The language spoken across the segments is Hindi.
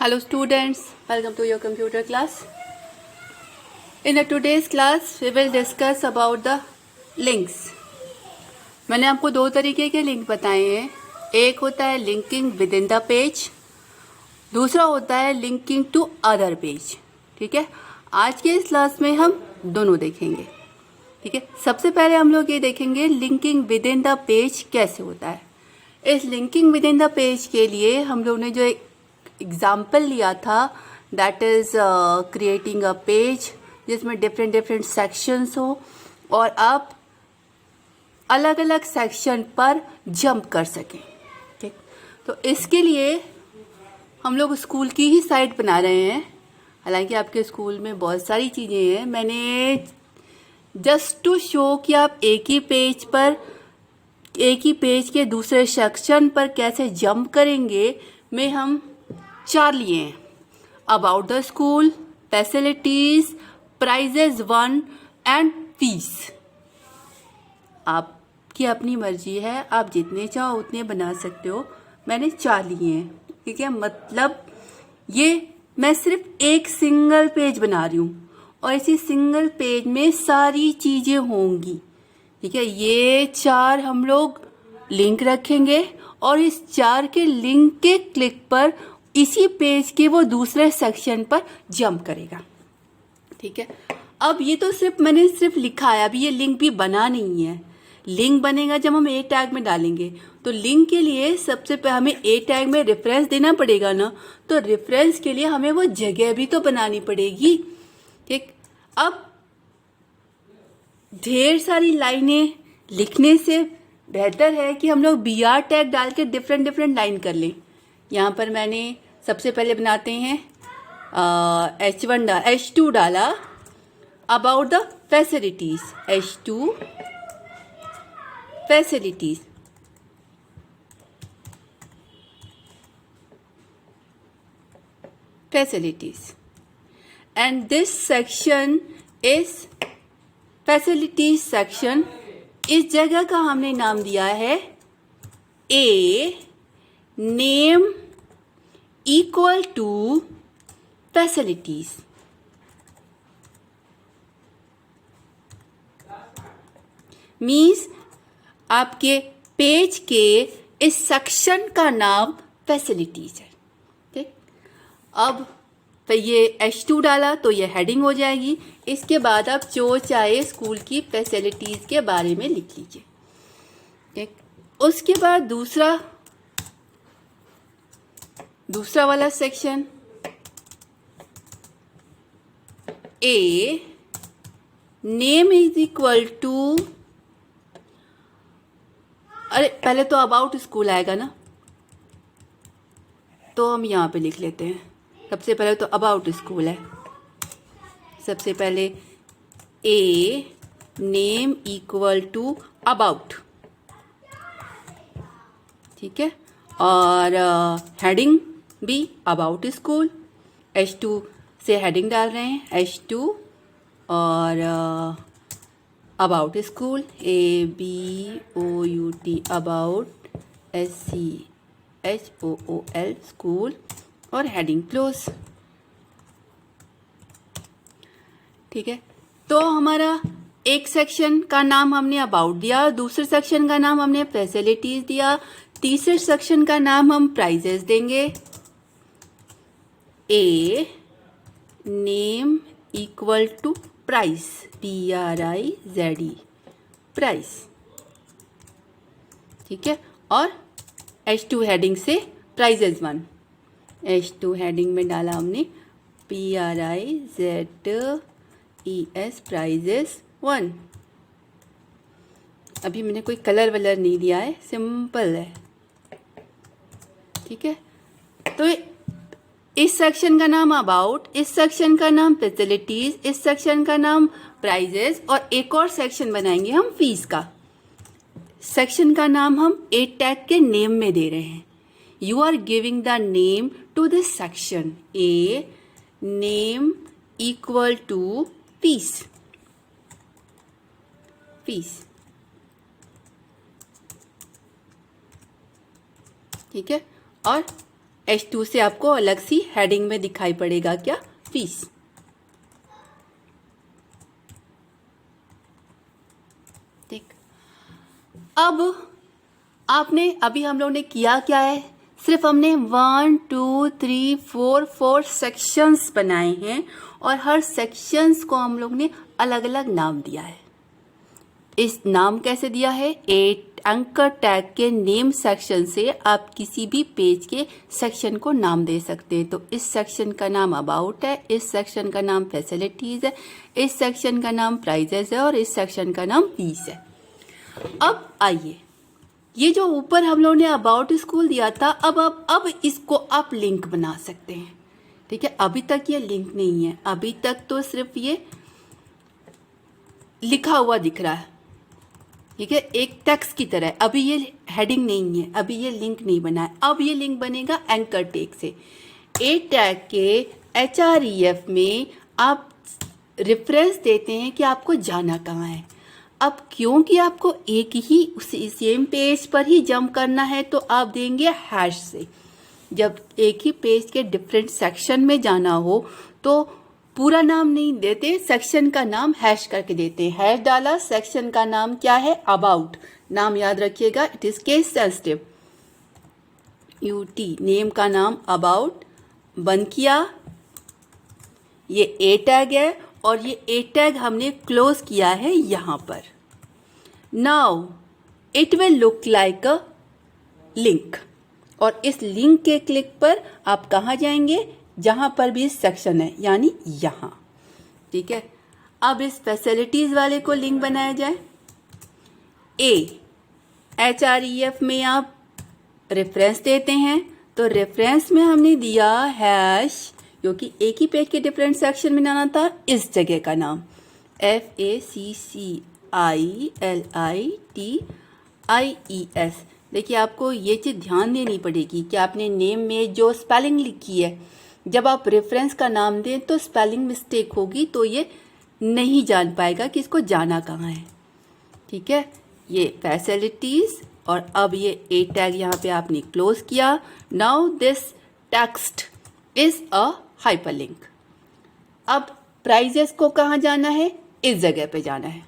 Hello students, welcome to your computer class. In today's class, we will discuss about the links. मैंने आपको दो तरीके के लिंक बताए हैं. एक होता है linking within the page, दूसरा होता है लिंकिंग टू अदर पेज. ठीक है, आज के इस क्लास में हम दोनों देखेंगे. ठीक है, सबसे पहले हम लोग ये देखेंगे linking within the page कैसे होता है. इस linking within the page के लिए हम लोग ने जो एग्जाम्पल लिया था, that is creating a page जिसमें डिफरेंट डिफरेंट सेक्शंस हो और आप अलग अलग सेक्शन पर जंप कर सकें. ठीक, तो इसके लिए हम लोग स्कूल की ही साइट बना रहे हैं. हालांकि आपके स्कूल में बहुत सारी चीज़ें हैं, मैंने जस्ट टू शो कि आप एक ही पेज के दूसरे सेक्शन पर कैसे जंप करेंगे में हम 4 लिए हैं. About the school, facilities, prizes 1 and fees. आपकी अपनी मर्जी है, आप जितने चाहो उतने बना सकते हो. मैंने 4 लिए हैं. ठीक है, मतलब ये मैं सिर्फ एक सिंगल पेज बना रही हूँ और इसी सिंगल पेज में सारी चीजें होंगी. ठीक है, ये 4 हम लोग लिंक रखेंगे और इस 4 के लिंक के क्लिक पर इसी पेज के वो दूसरे सेक्शन पर जंप करेगा. ठीक है, अब ये तो मैंने सिर्फ लिखा है, अभी ये लिंक भी बना नहीं है. लिंक बनेगा जब हम ए टैग में डालेंगे. तो लिंक के लिए सबसे पहले हमें ए टैग में रेफरेंस देना पड़ेगा ना, तो रेफरेंस के लिए हमें वो जगह भी तो बनानी पड़ेगी. ठीक, अब ढेर सारी लाइनें लिखने से बेहतर है कि हम लोग बी आर टैग डाल के डिफरेंट डिफरेंट लाइन कर लें. यहाँ पर मैंने सबसे पहले बनाते हैं H2 डाला about the facilities. H2 facilities. And this section is facilities section. इस जगह का हमने नाम दिया है a name equal to facilities. Means आपके पेज के इस सेक्शन का नाम फैसिलिटीज है. ठीक, अब तो ये H2 डाला तो ये हेडिंग हो जाएगी. इसके बाद आप जो चाहे स्कूल की फैसिलिटीज के बारे में लिख लीजिए. ठीक, उसके बाद दूसरा वाला section a name is equal to, अरे पहले तो अबाउट स्कूल आएगा ना, तो हम यहाँ पे लिख लेते हैं. सबसे पहले तो अबाउट स्कूल है. सबसे पहले ए नेम इक्वल टू अबाउट. ठीक है, और हेडिंग भी अबाउट स्कूल. H2 से हेडिंग डाल रहे हैं H2 और about school ABOUT about SCHOOL school और हेडिंग क्लोज. ठीक है, तो हमारा एक सेक्शन का नाम हमने अबाउट दिया, दूसरे सेक्शन का नाम हमने फैसिलिटीज दिया, तीसरे सेक्शन का नाम हम प्राइजेस देंगे. A name equal to prize, PRIZE prize. ठीक है, और H2 हेडिंग से प्राइजेस 1. H2 हेडिंग में डाला हमने PRIZES प्राइजेस 1. अभी मैंने कोई कलर वलर नहीं दिया है, सिंपल है. ठीक है, तो इस सेक्शन का नाम अबाउट, इस सेक्शन का नाम फैसिलिटीज, इस सेक्शन का नाम प्राइजेस और एक और सेक्शन बनाएंगे हम फीस का. सेक्शन का नाम हम ए टैग के नेम में दे रहे हैं. You are giving the name to this section. A name equal to fees. ठीक है, और H2 से आपको अलग सी हेडिंग में दिखाई पड़ेगा क्या, फीस। ठीक, अब आपने अभी हम लोग ने किया क्या है, सिर्फ हमने 1 2 3 4 सेक्शंस बनाए हैं और हर सेक्शंस को हम लोग ने अलग अलग नाम दिया है। इस नाम कैसे दिया है, 8 एंकर टैग के नेम सेक्शन से आप किसी भी पेज के सेक्शन को नाम दे सकते हैं। तो इस सेक्शन का नाम अबाउट है, इस सेक्शन का नाम फैसिलिटीज है, इस सेक्शन का नाम प्राइजेस है और इस सेक्शन का नाम फीस है। अब आइए, ये जो ऊपर हम लोगों ने अबाउट स्कूल दिया था, अब इसको आप लिंक बना सकते हैं। ठीक है, अभी तक ये लिंक नहीं है, अभी तक तो सिर्फ ये लिखा हुआ दिख रहा है। ठीक है, एक टेक्स्ट की तरह। अभी ये हेडिंग नहीं है, अभी ये लिंक नहीं बना है। अब ये लिंक बनेगा एंकर टैग से। ए टैग के HREF में आप रेफरेंस देते हैं कि आपको जाना कहाँ है। अब क्योंकि आपको एक ही सेम पेज पर ही जंप करना है तो आप देंगे हैश से। जब एक ही पेज के डिफरेंट सेक्शन में जाना हो तो पूरा नाम नहीं देते, सेक्शन का नाम हैश करके देते हैं। हैश डाला, सेक्शन का नाम क्या है, अबाउट। नाम याद रखिएगा, it is case sensitive. UT name का नाम अबाउट, बंद किया। ये ए टैग है और ये ए टैग हमने क्लोज किया है यहां पर। Now it will look like a link और इस लिंक के क्लिक पर आप कहाँ जाएंगे, जहां पर भी सेक्शन है, यानी यहां। ठीक है, अब इस फैसिलिटीज वाले को लिंक बनाया जाए। HREF में आप रेफरेंस देते हैं, तो रेफरेंस में हमने दिया हैश, क्योंकि एक ही पेज के डिफरेंट सेक्शन में जाना था। इस जगह का नाम FACCILITIES। देखिए, आपको ये चीज़ ध्यान देनी पड़ेगी कि आपने नेम में जो स्पेलिंग लिखी है, जब आप रेफरेंस का नाम दें तो स्पेलिंग मिस्टेक होगी, तो ये नहीं जान पाएगा कि इसको जाना कहाँ है। ठीक है, ये फैसिलिटीज और अब ये ए टैग यहाँ पे आपने क्लोज किया। Now this text is a hyperlink. अब प्राइजेस को कहाँ जाना है, इस जगह पे जाना है।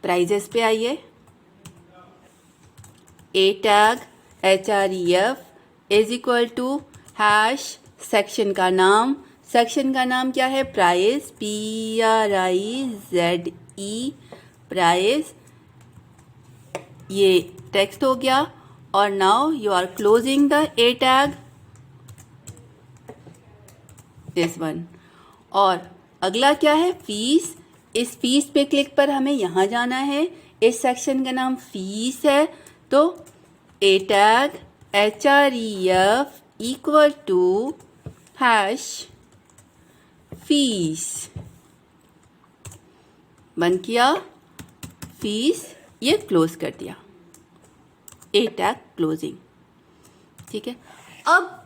प्राइजेस पे आइए, a tag HREF is equal to hash section का नाम। सेक्शन का नाम क्या है, प्राइस, PRIZE, प्राइस। ये टेक्स्ट हो गया और now you are closing the a tag, this one. और अगला क्या है, फीस। इस फीस पे क्लिक पर हमें यहाँ जाना है। इस सेक्शन का नाम फीस है, तो a tag HREF equal to hash fees, बंद किया, फीस, ये क्लोज कर दिया, ए टैग क्लोजिंग। ठीक है, अब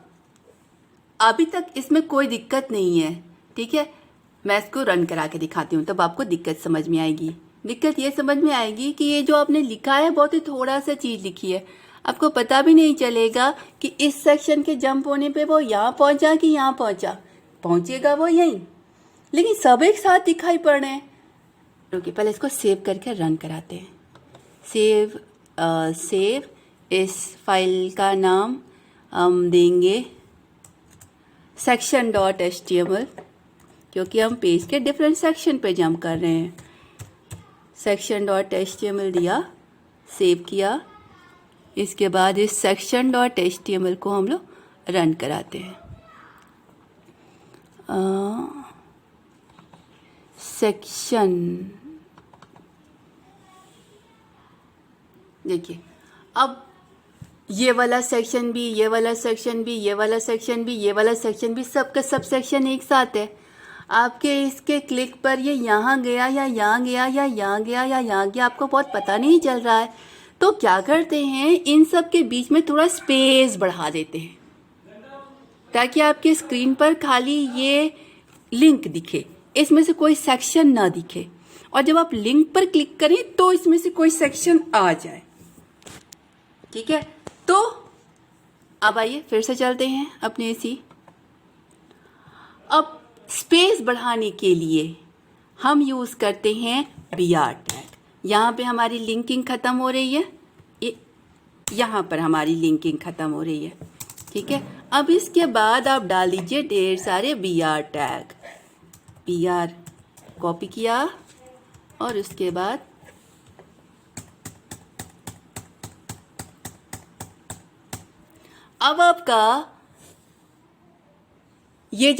अभी तक इसमें कोई दिक्कत नहीं है। ठीक है, मैं इसको रन करा के दिखाती हूँ, तब आपको दिक्कत समझ में आएगी। दिक्कत ये समझ में आएगी कि ये जो आपने लिखा है बहुत ही थोड़ा सा चीज़ लिखी है, आपको पता भी नहीं चलेगा कि इस सेक्शन के जंप होने पे वो यहाँ पहुँचा कि यहाँ पहुँचा। पहुँचेगा वो यहीं, लेकिन सब एक साथ दिखाई पड़ रहे हैं। ओके, पहले इसको सेव करके रन कराते हैं। सेव इस फाइल का नाम हम देंगे section.html, क्योंकि हम पेज के डिफरेंट सेक्शन पे जंप कर रहे हैं। section.html दिया, सेव किया। इसके बाद इस section.html को हम लोग रन कराते हैं। सेक्शन, देखिए, अब ये वाला सेक्शन भी, ये वाला सेक्शन भी, ये वाला सेक्शन भी, ये वाला सेक्शन भी, सबका सब सेक्शन एक साथ है। आपके इसके क्लिक पर ये यहाँ गया या यहाँ गया या यहाँ गया या यहाँ गया, आपको बहुत पता नहीं चल रहा है। तो क्या करते हैं, इन सब के बीच में थोड़ा स्पेस बढ़ा देते हैं ताकि आपके स्क्रीन पर खाली ये लिंक दिखे, इसमें से कोई सेक्शन ना दिखे। और जब आप लिंक पर क्लिक करें तो इसमें से कोई सेक्शन आ जाए। ठीक है, तो अब आइए फिर से चलते हैं अपने इसी। अब स्पेस बढ़ाने के लिए हम यूज़ करते हैं BR टैग। यहाँ पे हमारी लिंकिंग ख़त्म हो रही है, यहाँ पर हमारी लिंकिंग ख़त्म हो रही है, ठीक है। अब इसके बाद आप डाल दीजिए ढेर सारे BR टैग। BR कॉपी किया और उसके बाद अब आपका ये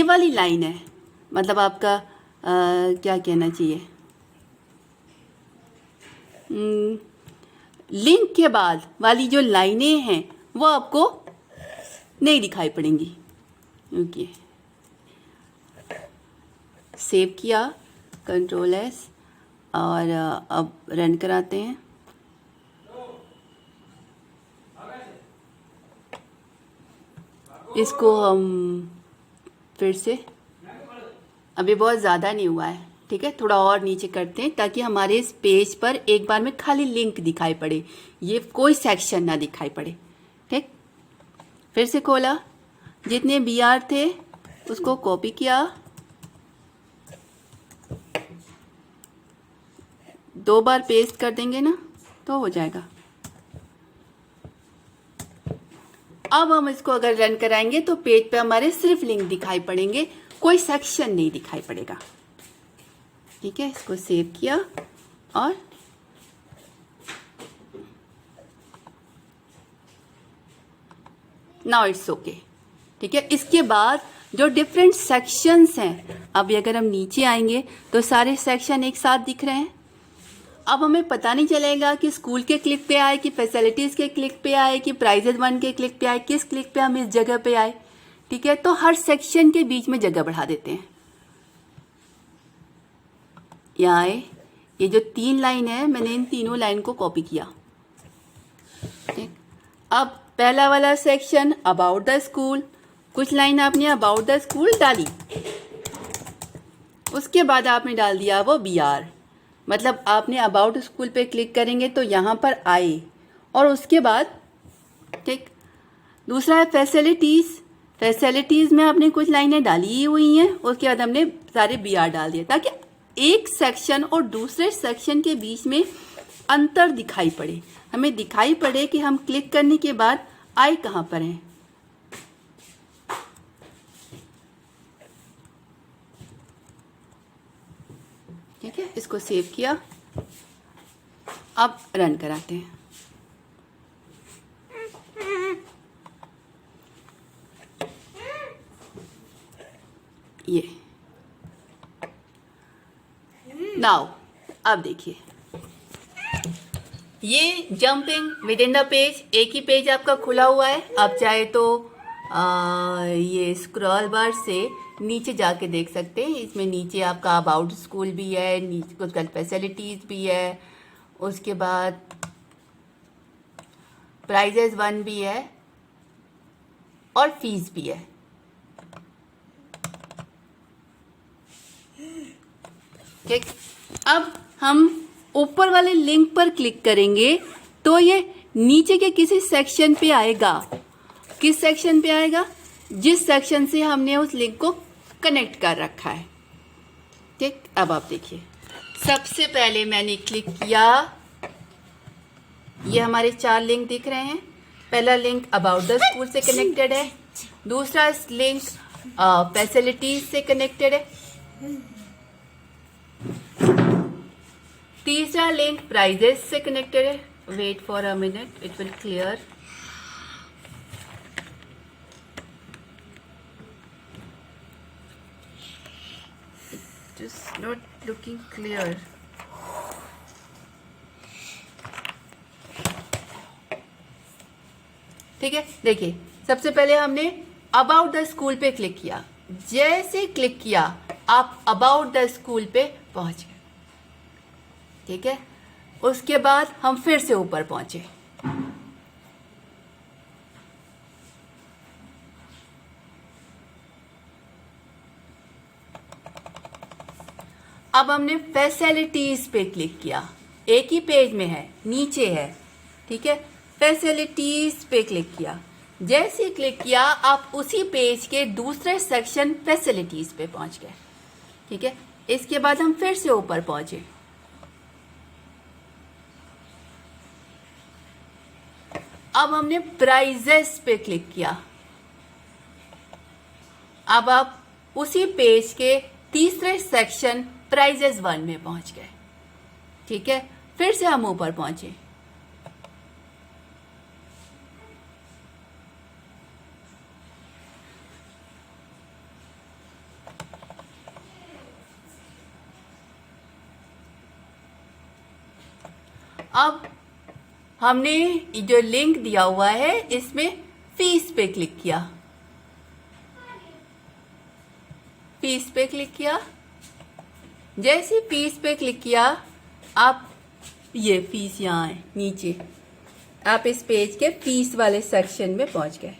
वाली लाइन है, मतलब आपका क्या कहना चाहिए, लिंक के बाद वाली जो लाइनें हैं वो आपको नहीं दिखाई पड़ेंगी। ओके, सेव किया, Ctrl+S और अब रन कराते हैं। इसको हम फिर से, अभी बहुत ज़्यादा नहीं हुआ है, ठीक है, थोड़ा और नीचे करते हैं ताकि हमारे इस पेज पर एक बार में खाली लिंक दिखाई पड़े, ये कोई सेक्शन ना दिखाई पड़े, ठीक। फिर से खोला, जितने BR थे उसको कॉपी किया, 2 बार पेस्ट कर देंगे ना तो हो जाएगा। अब हम इसको अगर रन कराएंगे तो पेज पे हमारे सिर्फ लिंक दिखाई पड़ेंगे, कोई सेक्शन नहीं दिखाई पड़ेगा, ठीक है। इसको सेव किया और नाउ इट्स ओके, ठीक है। इसके बाद जो डिफरेंट सेक्शंस हैं, अभी अगर हम नीचे आएंगे तो सारे सेक्शन एक साथ दिख रहे हैं। अब हमें पता नहीं चलेगा कि स्कूल के क्लिक पे आए, कि फैसिलिटीज़ के क्लिक पे आए, कि प्राइजेज 1 के क्लिक पे आए, किस क्लिक पे हम इस जगह पे आए, ठीक है। तो हर सेक्शन के बीच में जगह बढ़ा देते हैं। यहाँ आए, ये जो 3 लाइन है मैंने इन तीनों लाइन को कॉपी किया, ठीक। अब पहला वाला सेक्शन अबाउट द स्कूल, कुछ लाइन आपने अबाउट द स्कूल डाली, उसके बाद आपने डाल दिया वो BR, मतलब आपने अबाउट स्कूल पे क्लिक करेंगे तो यहाँ पर आए, और उसके बाद, ठीक। दूसरा है फैसिलिटीज़, फैसिलिटीज़ में आपने कुछ लाइनें डाली हुई हैं, उसके बाद हमने सारे BR डाल दिए ताकि एक सेक्शन और दूसरे सेक्शन के बीच में अंतर दिखाई पड़े, हमें दिखाई पड़े कि हम क्लिक करने के बाद आए कहाँ पर हैं। ठीक है, इसको सेव किया, अब रन कराते हैं। ये नाउ अब देखिए, ये jumping with in the page, एक ही पेज आपका खुला हुआ है। आप चाहे तो ये स्क्रॉल बार से नीचे जाके देख सकते हैं। इसमें नीचे आपका अबाउट स्कूल भी है, नीचे कुछ फैसिलिटीज़ भी है, उसके बाद प्राइजेज 1 भी है और फीस भी है। ठीक, अब हम ऊपर वाले लिंक पर क्लिक करेंगे तो ये नीचे के किसी सेक्शन पे आएगा। किस सेक्शन पे आएगा? जिस सेक्शन से हमने उस लिंक को कनेक्ट कर रखा है। ठीक, अब आप देखिए, सबसे पहले मैंने क्लिक किया, ये हमारे 4 लिंक दिख रहे हैं। पहला लिंक अबाउट द स्कूल से कनेक्टेड है, दूसरा लिंक फैसिलिटीज से कनेक्टेड है, तीसरा लिंक प्राइजेस से कनेक्टेड है। Wait for a minute, it will clear. It is not looking clear. ठीक है, देखिए, सबसे पहले हमने अबाउट द स्कूल पे क्लिक किया। जैसे क्लिक किया आप अबाउट द स्कूल पे पहुंच गए। ठीक है, उसके बाद हम फिर से ऊपर पहुंचे। अब हमने फैसिलिटीज पे क्लिक किया, एक ही पेज में है, नीचे है। ठीक है, फैसिलिटीज पे क्लिक किया। जैसे क्लिक किया आप उसी पेज के दूसरे सेक्शन फैसिलिटीज पे पहुंच गए। ठीक है, इसके बाद हम फिर से ऊपर पहुंचे। अब हमने प्राइजेस पे क्लिक किया। अब आप उसी पेज के तीसरे सेक्शन प्राइजेस 1 में पहुंच गए। ठीक है, फिर से हम ऊपर पहुंचे। अब हमने जो लिंक दिया हुआ है इसमें फीस पे क्लिक किया। फीस पे क्लिक किया। जैसे फीस पे क्लिक किया आप ये फीस यहाँ है नीचे, आप इस पेज के फीस वाले सेक्शन में पहुंच गए।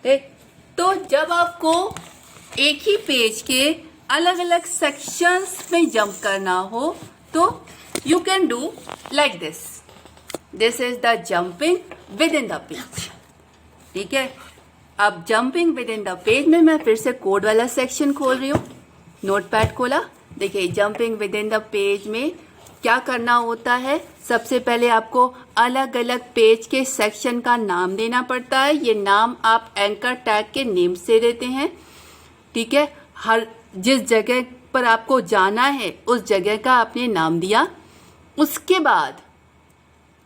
ठीक, तो जब आपको एक ही पेज के अलग अलग सेक्शंस में जंप करना हो तो you can do like this. This is the jumping with in the page. ठीक है, अब jumping with in the page में मैं फिर से कोड वाला सेक्शन खोल रही हूँ। नोटपैड खोला। देखिए, jumping with in the page में क्या करना होता है, सबसे पहले आपको अलग अलग पेज के सेक्शन का नाम देना पड़ता है। ये नाम आप एंकर टैग के नेम से देते हैं। ठीक है, हर जिस जगह पर आपको जाना है उस जगह का आपने नाम दिया। उसके बाद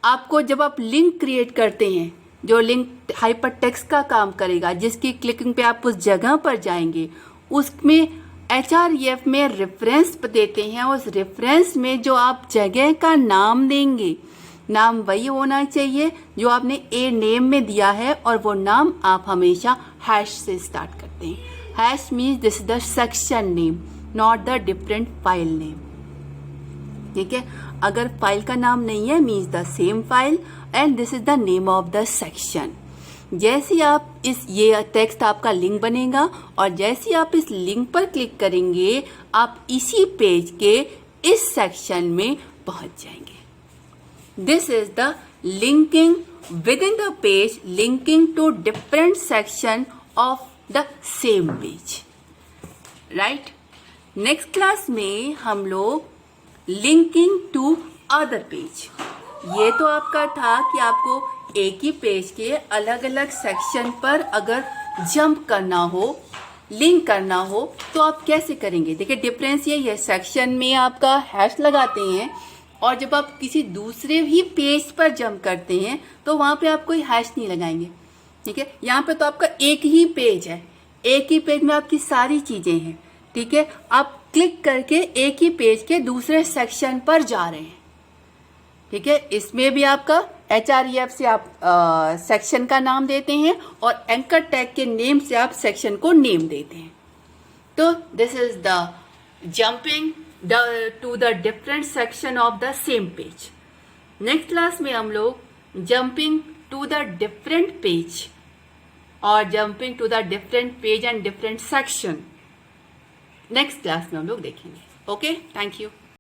आपको जब आप लिंक क्रिएट करते हैं, जो लिंक हाइपर टेक्स्ट का काम करेगा, जिसकी क्लिकिंग पे आप उस जगह पर जाएंगे, उसमें HREF में रेफरेंस देते हैं। उस रेफरेंस में जो आप जगह का नाम देंगे, नाम वही होना चाहिए जो आपने ए नेम में दिया है, और वो नाम आप हमेशा हैश से स्टार्ट करते हैं। Hash means this is the section name, not the different file name. ठीक है, अगर फाइल का नाम नहीं है means the same file and this is the name of the section. जैसे आप ये टेक्स्ट आपका लिंक बनेगा और जैसे आप इस लिंक पर क्लिक करेंगे आप इसी पेज के इस सेक्शन में पहुंच जाएंगे। This is the linking within the page, linking to different section of the same page. Right, next class में हम लोग लिंकिंग टू अदर पेज। ये तो आपका था कि आपको एक ही पेज के अलग अलग सेक्शन पर अगर जंप करना हो, लिंक करना हो तो आप कैसे करेंगे। देखिए, डिफरेंस ये है, सेक्शन में आपका हैश लगाते हैं और जब आप किसी दूसरे ही पेज पर जंप करते हैं तो वहां पे आप कोई हैश नहीं लगाएंगे। ठीक है, यहाँ पे तो आपका एक ही पेज है, एक ही पेज में आपकी सारी चीजें हैं। ठीक है, आप क्लिक करके एक ही पेज के दूसरे सेक्शन पर जा रहे हैं। ठीक है, इसमें भी आपका HREF से आप सेक्शन का नाम देते हैं और एंकर टैग के नेम से आप सेक्शन को नेम देते हैं। तो this is the jumping to the different section of the same page. Next class में हम लोग jumping to the different page और jumping to the different page and different section next class में हम लोग देखेंगे। Okay, thank you.